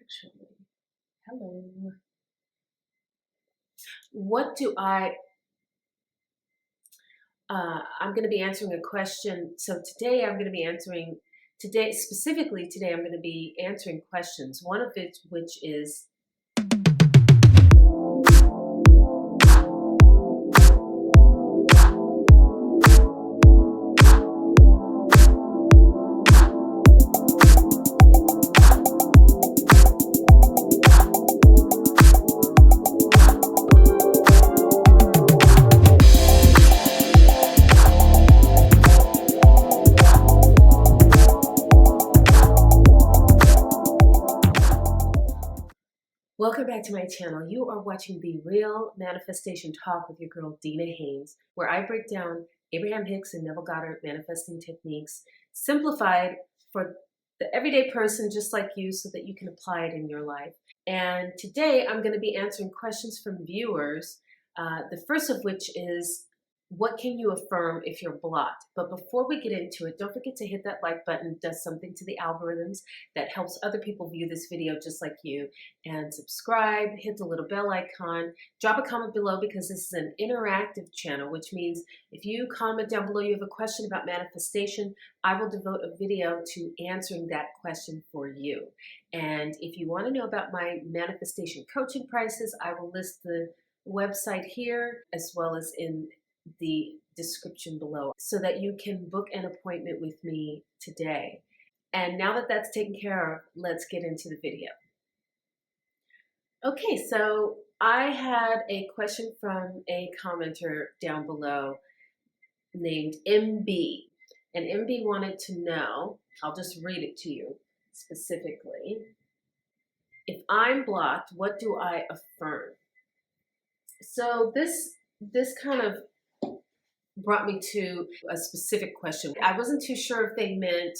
actually. Hello. What do I, I'm going to be answering a question. So today I'm going to be answering, today I'm going to be answering questions. One of which is, welcome back to my channel. You are watching The Real Manifestation Talk with your girl, Dina Haynes, where I break down Abraham Hicks and Neville Goddard manifesting techniques, simplified for the everyday person just like you so that you can apply it in your life. And today I'm going to be answering questions from viewers, the first of which is, what can you affirm if you're blocked? But before we get into it, don't forget to hit that like button. It does something to the algorithms that helps other people view this video just like you. And subscribe, hit the little bell icon, drop a comment below because this is an interactive channel, which means if you comment down below you have a question about manifestation, I will devote a video to answering that question for you. And if you want to know about my manifestation coaching prices, I will list the website here as well as in the description below so that you can book an appointment with me today. And now that that's taken care of, let's get into the video. Okay, so I had a question from a commenter down below named MB. And MB wanted to know, I'll just read it to you specifically. If I'm blocked, what do I affirm? So this kind of brought me to a specific question. I wasn't too sure if they meant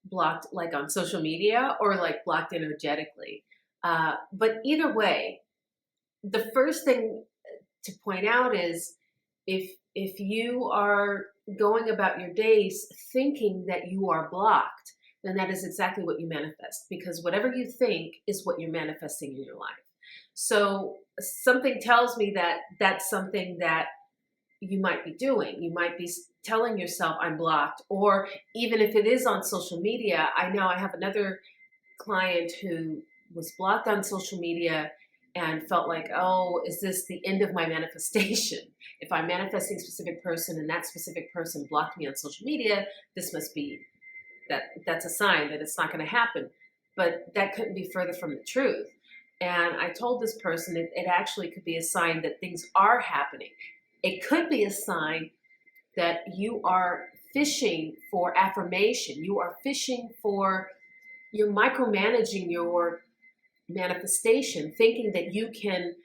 blocked like on social media or like blocked energetically. But either way, the first thing to point out is if you are going about your days thinking that you are blocked, then that is exactly what you manifest, because whatever you think is what you're manifesting in your life. So something tells me that that's something that you might be doing. You might be telling yourself, I'm blocked. Or even if it is on social media, I know I have another client who was blocked on social media and felt like, oh, is this the end of my manifestation? If I'm manifesting a specific person and that specific person blocked me on social media, this must be, that's a sign that it's not going to happen. But that couldn't be further from the truth. And I told this person it actually could be a sign that things are happening. It could be a sign that you are fishing for affirmation. You are fishing for, you're micromanaging your manifestation, thinking that you can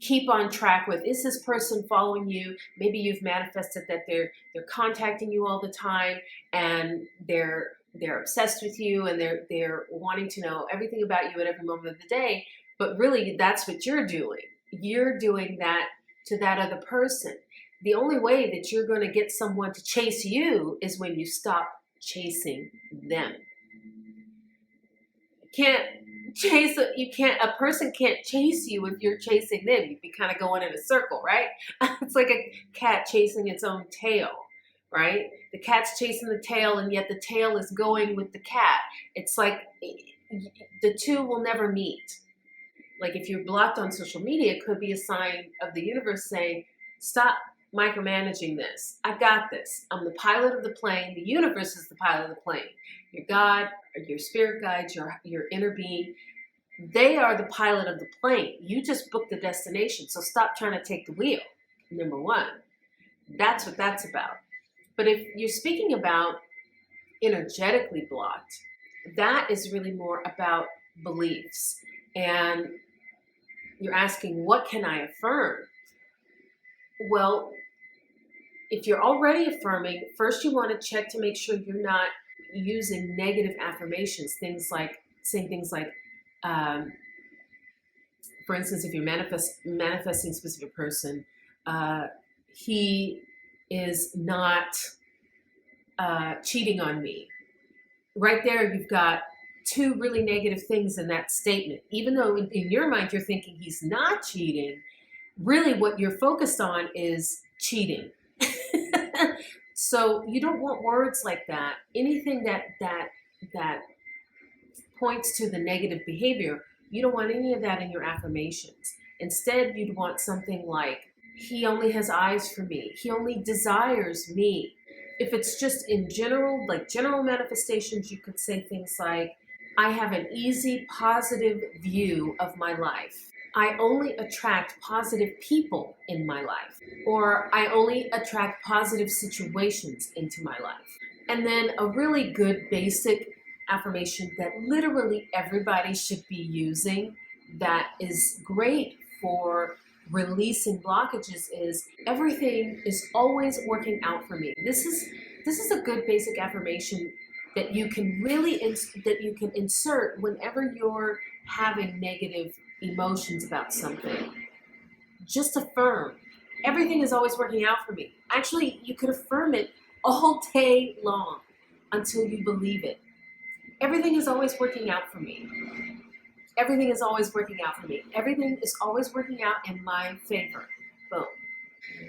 keep on track with, is this person following you? Maybe you've manifested that they're contacting you all the time and they're obsessed with you and they're wanting to know everything about you at every moment of the day. But really, that's what you're doing. You're doing that to that other person. The only way that you're going to get someone to chase you is when you stop chasing them. A person can't chase you if you're chasing them. You'd be kind of going in a circle, right? It's like a cat chasing its own tail, right? The cat's chasing the tail and yet the tail is going with the cat. It's like the two will never meet. Like if you're blocked on social media, it could be a sign of the universe saying, stop micromanaging this. I got this. I'm the pilot of the plane. The universe is the pilot of the plane. Your God, or your spirit guides, your inner being, they are the pilot of the plane. You just booked the destination. So stop trying to take the wheel. Number one. That's what that's about. But if you're speaking about energetically blocked, that is really more about beliefs. And you're asking, what can I affirm? Well, if you're already affirming, first you want to check to make sure you're not using negative affirmations, saying things like, for instance, if you're manifesting a specific person, he is not cheating on me. Right there, you've got two really negative things in that statement. Even though in your mind you're thinking he's not cheating, really what you're focused on is cheating. So you don't want words like that. Anything that points to the negative behavior, you don't want any of that in your affirmations. Instead, you'd want something like, he only has eyes for me. He only desires me. If it's just in general, like general manifestations, you could say things like, I have an easy, positive view of my life. I only attract positive people in my life. Or I only attract positive situations into my life. And then a really good basic affirmation that literally everybody should be using, that is great for releasing blockages, is everything is always working out for me. This is a good basic affirmation that you can really that you can insert whenever you're having negative emotions about something. Just affirm, everything is always working out for me. Actually, you could affirm it all day long until you believe it. Everything is always working out for me. Everything is always working out for me. Everything is always working out in my favor. Boom.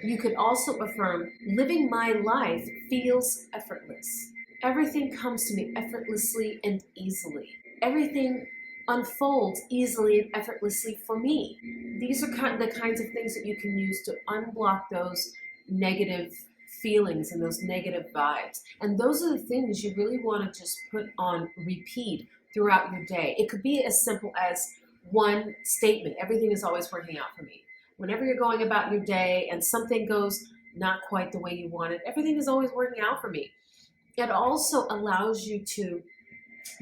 You could also affirm, living my life feels effortless. Everything comes to me effortlessly and easily. Everything unfolds easily and effortlessly for me. These are the kinds of things that you can use to unblock those negative feelings and those negative vibes. And those are the things you really want to just put on repeat throughout your day. It could be as simple as one statement: everything is always working out for me. Whenever you're going about your day and something goes not quite the way you wanted, everything is always working out for me. It also allows you to,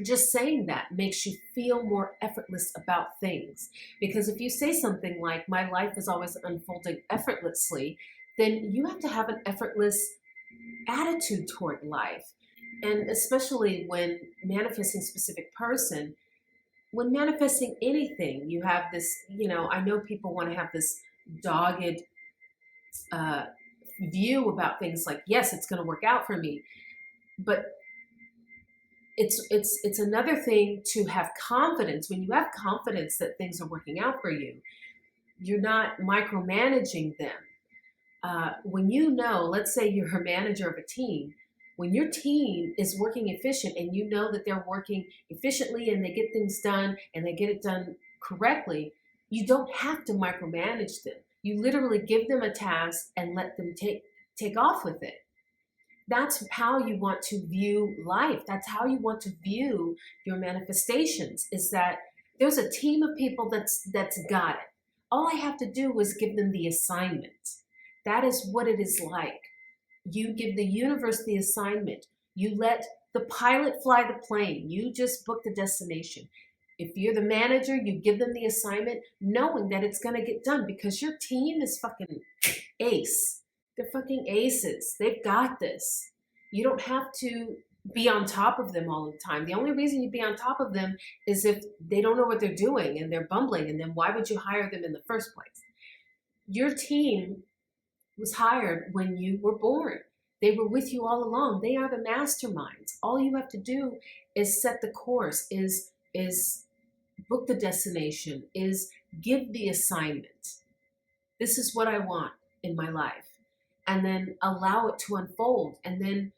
just saying that makes you feel more effortless about things. Because if you say something like, my life is always unfolding effortlessly, then you have to have an effortless attitude toward life. And especially when manifesting a specific person, when manifesting anything, you have this, I know people want to have this dogged view about things like, yes, it's going to work out for me. But it's another thing to have confidence. When you have confidence that things are working out for you, you're not micromanaging them. When you know, let's say you're a manager of a team, when your team is working efficient and you know that they're working efficiently and they get things done and they get it done correctly, you don't have to micromanage them. You literally give them a task and let them take off with it. That's how you want to view life. That's how you want to view your manifestations, is that there's a team of people that's got it. All I have to do is give them the assignment. That is what it is like. You give the universe the assignment. You let the pilot fly the plane. You just book the destination. If you're the manager, you give them the assignment knowing that it's going to get done because your team is fucking ace. They're fucking aces. They've got this. You don't have to be on top of them all the time. The only reason you'd be on top of them is if they don't know what they're doing and they're bumbling, and then why would you hire them in the first place? Your team was hired when you were born. They were with you all along. They are the masterminds. All you have to do is set the course, is book the destination, is give the assignment. This is what I want in my life. And then allow it to unfold. And then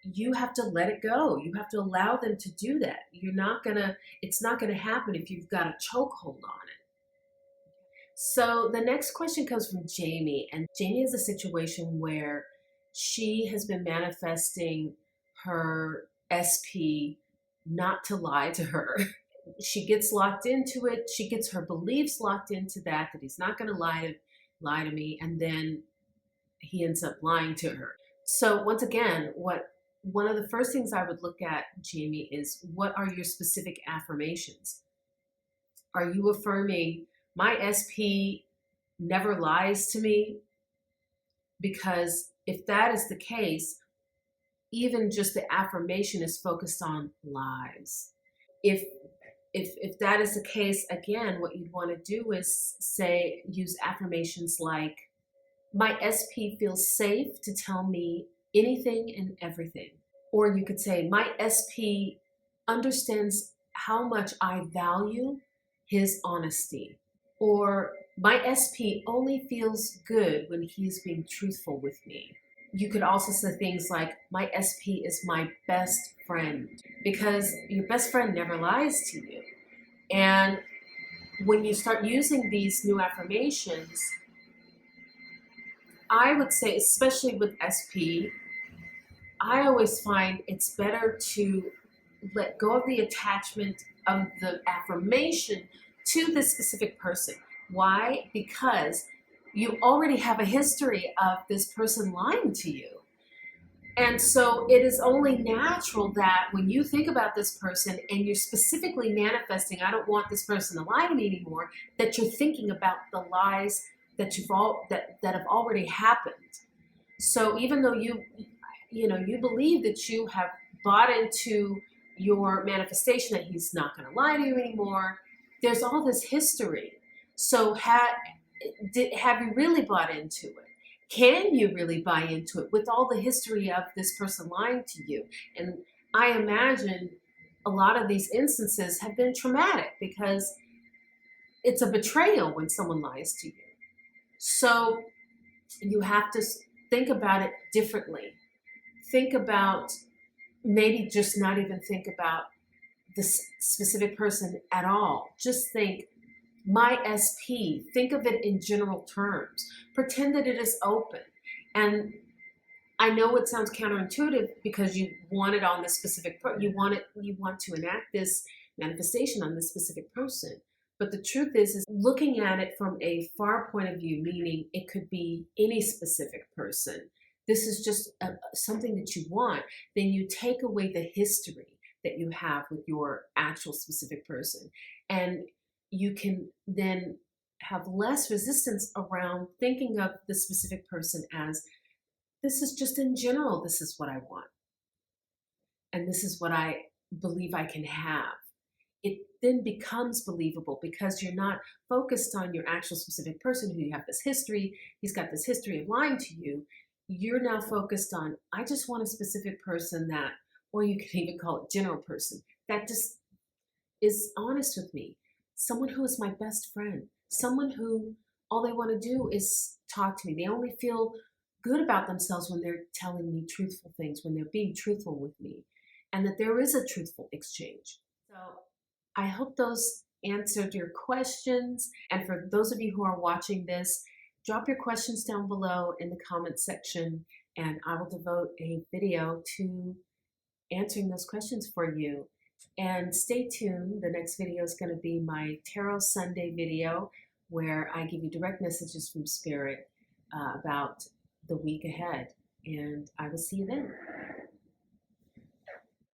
you have to let it go. You have to allow them to do that. It's not gonna happen if you've got a chokehold on it. So the next question comes from Jamie. And Jamie has a situation where she has been manifesting her SP not to lie to her. She gets locked into it. She gets her beliefs locked into that he's not gonna lie to me. And then he ends up lying to her. So once again, one of the first things I would look at, Jamie, is what are your specific affirmations? Are you affirming, my SP never lies to me? Because if that is the case, even just the affirmation is focused on lies. If that is the case, again, what you'd want to do is use affirmations like, my SP feels safe to tell me anything and everything. Or you could say, my SP understands how much I value his honesty. Or my SP only feels good when he's being truthful with me. You could also say things like, my SP is my best friend, because your best friend never lies to you. And when you start using these new affirmations, I would say, especially with SP, I always find it's better to let go of the attachment of the affirmation to this specific person. Why? Because you already have a history of this person lying to you. And so it is only natural that when you think about this person and you're specifically manifesting, I don't want this person to lie to me anymore, that you're thinking about the lies that that have already happened. So even though you believe that you have bought into your manifestation that he's not going to lie to you anymore, there's all this history. So have you really bought into it? Can you really buy into it with all the history of this person lying to you? And I imagine a lot of these instances have been traumatic because it's a betrayal when someone lies to you. So you have to think about it differently. Think about, maybe just not even think about this specific person at all. Just think, my SP, think of it in general terms. Pretend that it is open. And I know it sounds counterintuitive because you want it on this specific you want to enact this manifestation on this specific person. But the truth is looking at it from a far point of view, meaning it could be any specific person. This is just something that you want. Then you take away the history that you have with your actual specific person. And you can then have less resistance around thinking of the specific person as, this is just in general, this is what I want. And this is what I believe I can have. It then becomes believable because you're not focused on your actual specific person who you have this history. He's got this history of lying to you. You're now focused on, I just want a specific person that, or you can even call it general person, that just is honest with me. Someone who is my best friend. Someone who all they want to do is talk to me. They only feel good about themselves when they're telling me truthful things, when they're being truthful with me, and that there is a truthful exchange. So I hope those answered your questions. And for those of you who are watching this, drop your questions down below in the comment section, and I will devote a video to answering those questions for you. And stay tuned. The next video is going to be my Tarot Sunday video, where I give you direct messages from Spirit about the week ahead. And I will see you then.